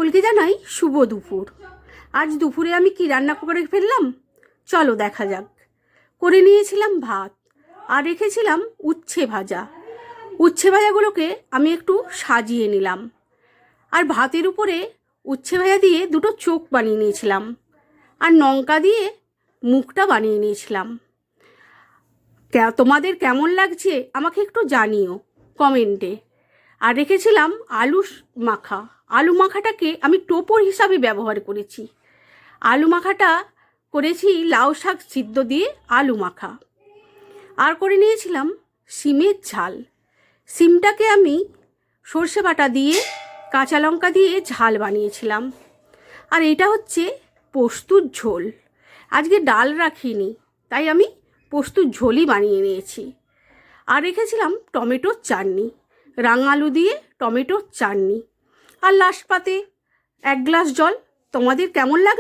সকলকে জানাই শুভ দুপুর। আজ দুপুরে আমি কি রান্না করে ফেললাম চলো দেখা যাক। করে নিয়েছিলাম ভাত আর রেখেছিলাম উচ্ছে ভাজা। উচ্ছে ভাজাগুলোকে আমি একটু সাজিয়ে নিলাম আর ভাতের উপরে উচ্ছে ভাজা দিয়ে দুটো চোখ বানিয়ে নিয়েছিলাম আর লঙ্কা দিয়ে মুখটা বানিয়ে নিয়েছিলাম। তোমাদের কেমন লাগছে আমাকে একটু জানিও কমেন্টে। আর রেখেছিলাম আলু মাখাটাকে আমি টোপর হিসাবে ব্যবহার করেছি। আলু মাখাটা করেছি লাউ শাক সিদ্ধ দিয়ে আলু মাখা। আর করে নিয়েছিলাম সিমের ঝাল। সিমটাকে আমি সর্ষে বাটা দিয়ে কাঁচা লঙ্কা দিয়ে ঝাল বানিয়েছিলাম। আর এটা হচ্ছে পোস্তুর ঝোল। আজকে ডাল রাখিনি, তাই আমি পোস্তুর ঝোলই বানিয়ে নিয়েছি। আর রেখেছিলাম টমেটোর চাটনি, রাঙা আলু দিয়ে টমেটোর চাটনি। আর লাস্ট পাতে 1 গ্লাস জল। তোমাদের কেমন লাগে?